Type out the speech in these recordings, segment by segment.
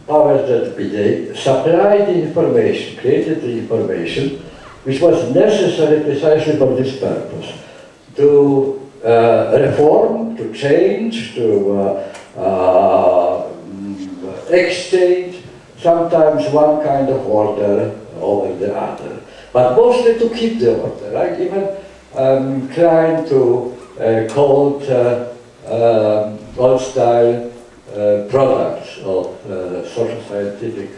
powers that be, they supplied the information, created the information, which was necessary precisely for this purpose, to reform, to change, to exchange, sometimes one kind of order over the other, but mostly to keep the order. I even inclined to call old-style products of social scientific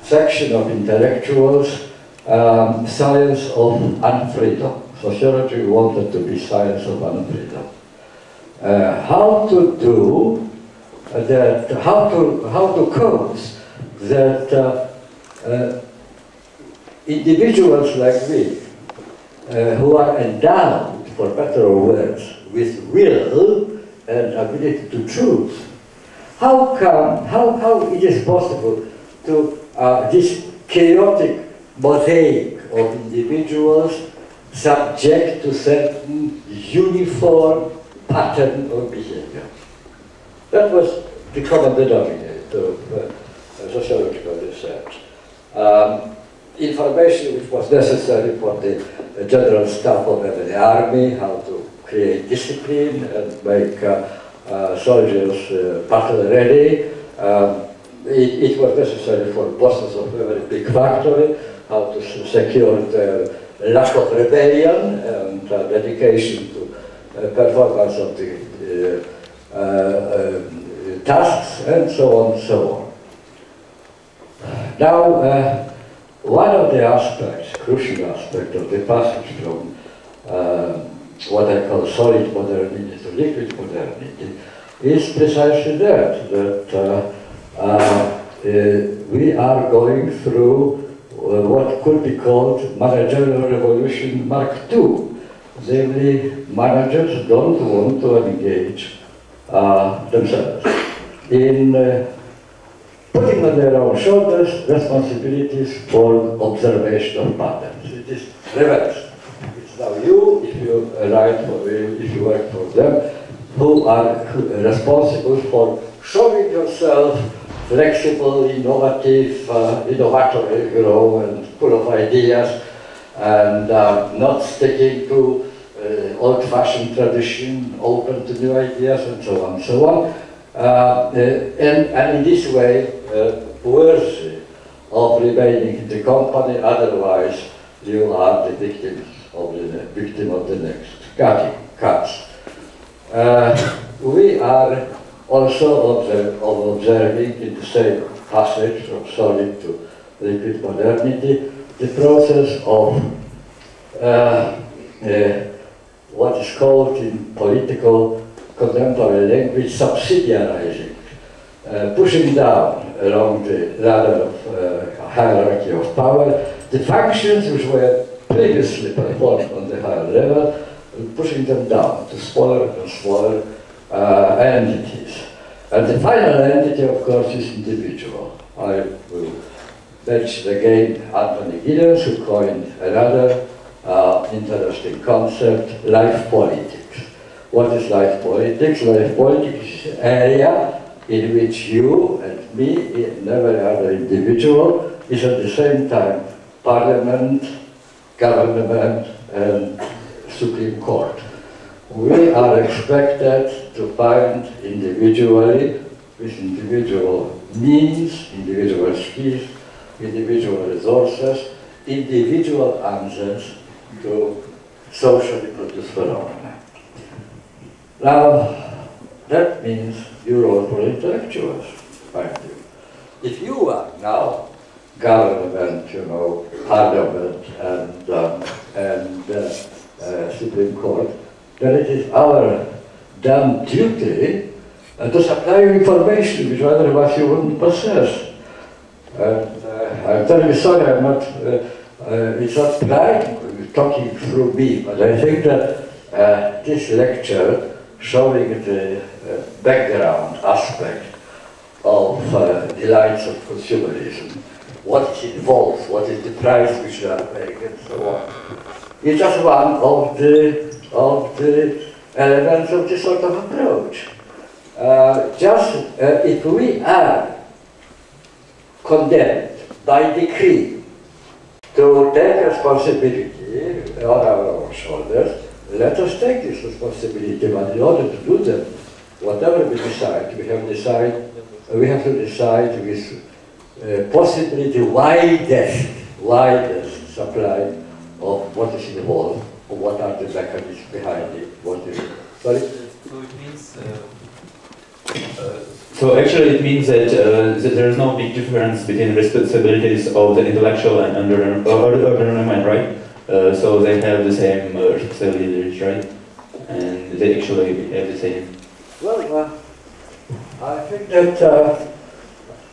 section of intellectuals, science of unfreedom. Sociology wanted to be science of unfreedom. How to do that, how to cause that individuals like we, who are endowed, for better or worse, with will and ability to choose, how it is possible to this chaotic mosaic of individuals subject to certain uniform pattern of behavior. That was the common denominator of sociological research. Information which was necessary for the general staff of every army, how to create discipline and make soldiers battle ready. It was necessary for bosses of every big factory, how to secure their lack of rebellion and dedication to performance of the tasks, and so on and so on. Now, one of the aspects, crucial aspect of the passage from what I call solid modernity to liquid modernity is precisely that we are going through what could be called managerial revolution Mark II. Namely, managers don't want to engage themselves in putting on their own shoulders responsibilities for observation of patterns. It is reversed. It's now you, if you write for if you work for them, who are responsible for showing yourself flexible, innovative, innovatory, and full of ideas, and not sticking to old-fashioned tradition, open to new ideas, and so on and so on. And in this way, worthy of remaining in the company, otherwise you are the victim of the next cuts. We are also observing in the same passage from solid to liquid modernity the process of what is called in political contemporary language subsidiarizing, pushing down along the ladder of hierarchy of power the functions which were previously performed on the higher level, pushing them down to smaller and smaller entities. And the final entity, of course, is individual. I will mention again Anthony Giddens, who coined another interesting concept, life politics. What is life politics? Life politics is an area in which you and me and every other individual is at the same time parliament, government, and Supreme Court. We are expected to find individually, with individual means, individual skills, individual resources, individual answers to socially produced phenomena. Now, that means your role for intellectuals, mind you. If you are now government, parliament, and Supreme Court, then it is our damn duty to supply you information which otherwise you wouldn't possess. And I'm terribly sorry, I'm not, it's not pride talking through me, but I think that this lecture showing the background aspect of delights of consumerism, what it involves, what is the price which you are paying, and so on. It's just one of the elements of this sort of approach. If we are condemned by decree to take responsibility on our own shoulders. Let us take this responsibility, but in order to do that, whatever we decide, we have to decide with possibly the widest supply of what is involved, or what are the mechanisms behind it, what is it. Sorry? So it means so actually it means that, that there is no big difference between responsibilities of the intellectual and environment, right? So they have the same responsibilities, right? And they actually have the same. Well, I think that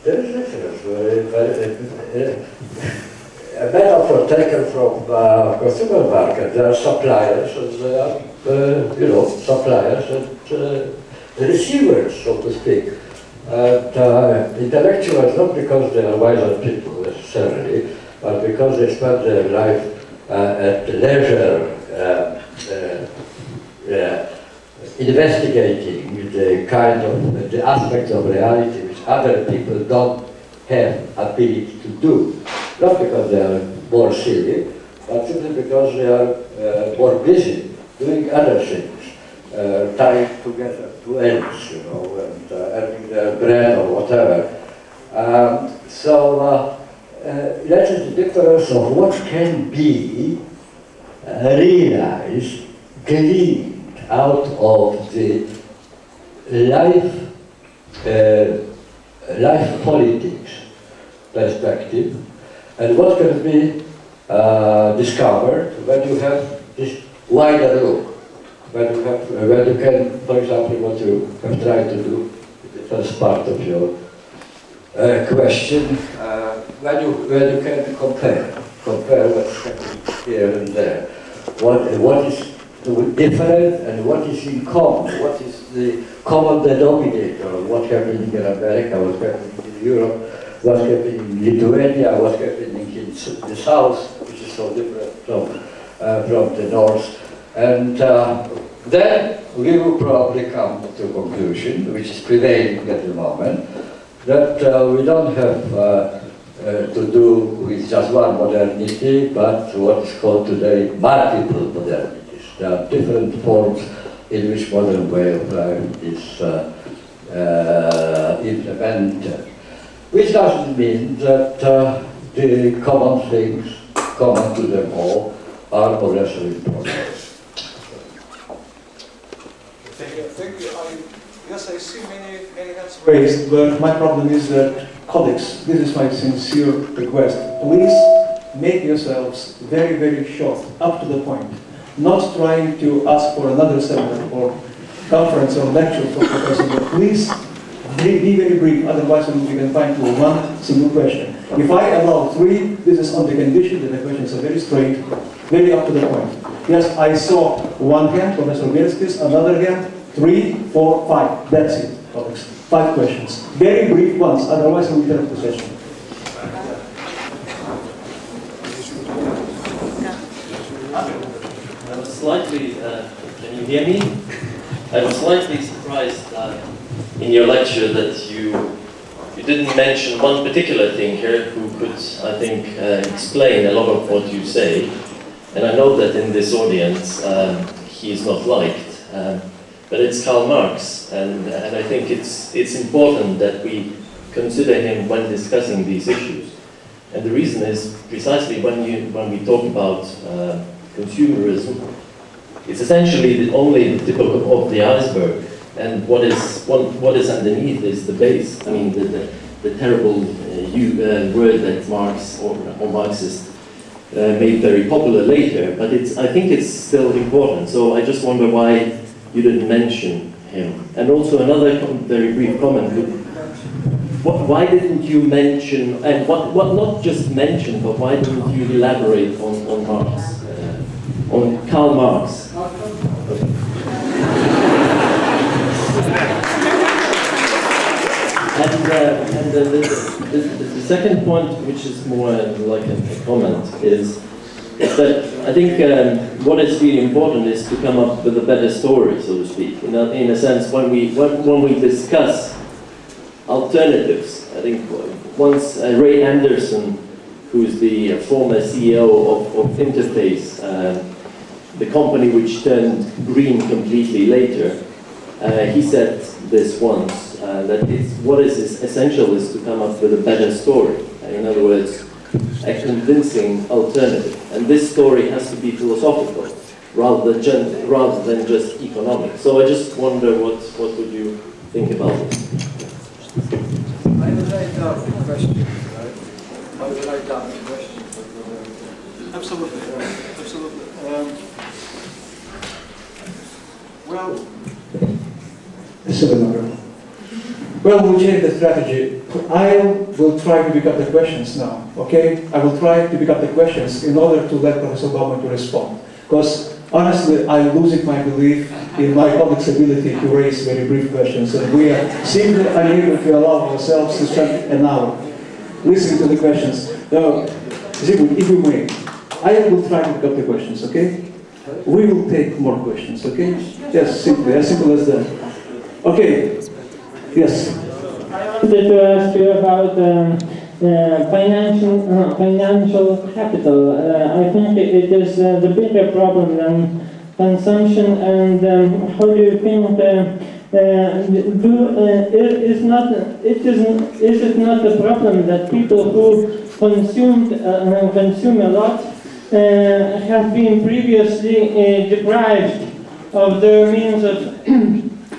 there is difference. A metaphor taken from consumer market. There are suppliers, and there are suppliers and receivers, so to speak. And intellectuals, not because they are wiser people necessarily, but because they spend their life at leisure investigating the kind of the aspects of reality which other people don't have ability to do. Not because they are more silly, but simply because they are more busy doing other things. Tying together to ends, and earning their bread or whatever. That is the difference of what can be realized, gleaned out of the life politics perspective, and what can be discovered when you have this wider look. When you can, for example, what you have tried to do, the first part of your question, when you can compare what's happening here and there, what is different and what is in common, what is the common denominator of what happening in America, what's happening in Europe, what's happening in Lithuania, what's happening in the south, which is so different from the north. And then we will probably come to a conclusion, which is prevailing at the moment, that we don't have to do with just one modernity, but what is called today multiple modernities. There are different forms in which modern way of life is implemented, which doesn't mean that the common things, common to them all, are more or less important. Thank you. Yes, I see many hands raised, but my problem is that, colleagues, this is my sincere request. Please make yourselves very, very short, up to the point. Not trying to ask for another seminar or conference or lecture for Professor, but please be very brief, otherwise we can find to one single question. If I allow 3, this is on the condition that the questions are very straight, very up to the point. Yes, I saw one hand, Professor Bielskis, another hand, 3, 4, 5. That's it, colleagues. 5 questions. Very brief ones, otherwise we will interrupt the session. I was slightly, can you hear me? I was slightly surprised in your lecture that you didn't mention one particular thinker who could, I think, explain a lot of what you say. And I know that in this audience he is not liked, but it's Karl Marx, and I think it's important that we consider him when discussing these issues. And the reason is precisely when we talk about consumerism, it's essentially only the tip of the iceberg, and what is underneath is the base. I mean, the terrible word that Marx or Marxist made very popular later, but I think it's still important. So I just wonder why you didn't mention him. And also another very brief comment. Why didn't you mention, and what not just mention, but why didn't you elaborate on Marx, on Karl Marx? And the second point, which is more like a comment, is that I think what is really important is to come up with a better story, so to speak. In a sense, when we discuss alternatives, I think once Ray Anderson, who's the former CEO of Interface, the company which turned green completely later, he said this once, that what is essential is to come up with a better story. In other words, a convincing alternative. And this story has to be philosophical rather than just economic. So I just wonder what would you think about this? I will write down the question, right? I will write down the question. Absolutely, absolutely. Well, well, we changed the strategy. I will try to pick up the questions now, okay? I will try to pick up the questions in order to let Professor Bauman to respond. Because honestly, I'm losing my belief in my colleague's ability to raise very brief questions, and we are simply unable to allow ourselves to spend an hour listening to the questions. Now, Zygmunt, if you may, I will try to pick up the questions, okay? We will take more questions, okay? Yes, simply, as simple as that. Okay, yes. I wanted to ask you about financial capital. I think it is the bigger problem than consumption, and how do you think is it not a problem that people who consume a lot have been previously deprived of their means of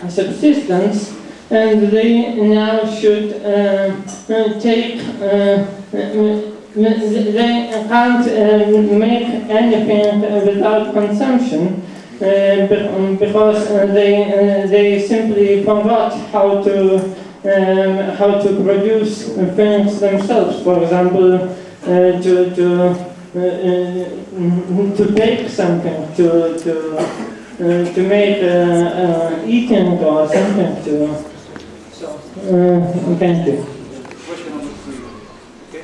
subsistence, and they now should take, they can't make anything without consumption because they simply forgot how to produce things themselves. For example, to bake something, to make eating or something to. Thank you. Question number 3. Okay?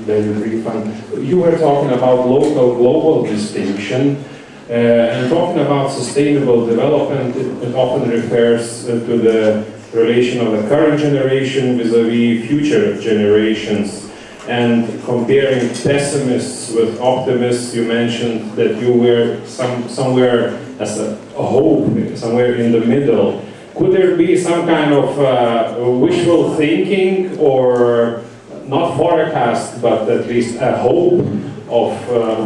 Very brief one. You were talking about local-global distinction, and talking about sustainable development, it often refers to the relation of the current generation vis-a-vis future generations. And comparing pessimists with optimists, you mentioned that you were somewhere as a hope, somewhere in the middle. Could there be some kind of wishful thinking, or not forecast, but at least a hope of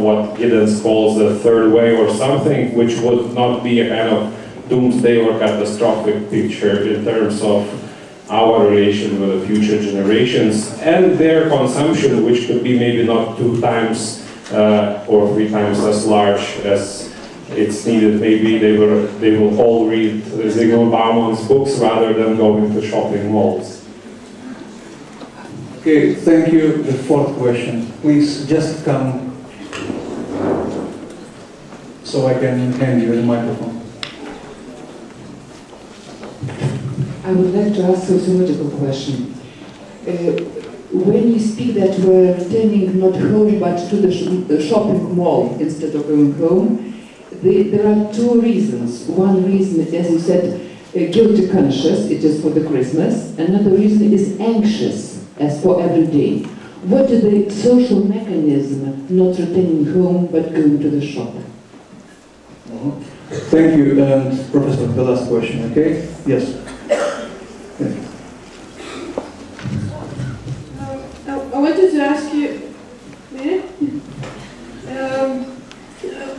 what Giddens calls the third way or something, which would not be a kind of doomsday or catastrophic picture in terms of our relation with the future generations and their consumption, which could be maybe not 2 times or 3 times as large as it's needed. Maybe they will all read Zygmunt Bauman's books rather than going to shopping malls. Okay, thank you. The 4th question. Please just come so I can hand you the microphone. I would like to ask a sociological question. When you speak that we're returning not home but to the shopping mall instead of going home, there are 2 reasons. One reason, as you said, guilty conscious, it is for the Christmas. Another reason is anxious, as for every day. What is the social mechanism not returning home but going to the shop? Thank you. And Professor, the last question, okay? Yes. I wanted to ask you,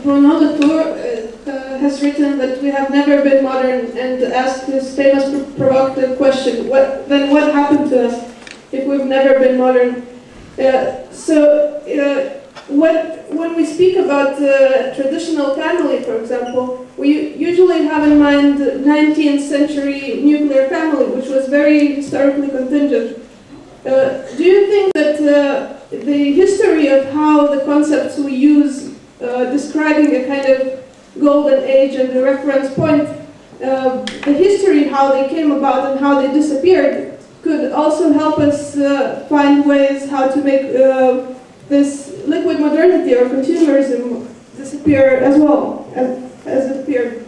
Bruno Latour has written that we have never been modern, and asked this famous provocative question, what happened to us if we've never been modern? When we speak about the traditional family, for example, we usually have in mind the 19th century nuclear family, which was very historically contingent. Do you think that the history of how the concepts we use describing a kind of golden age and the reference point, the history, how they came about and how they disappeared, could also help us find ways how to make this liquid modernity or consumerism disappear as well, as it appeared?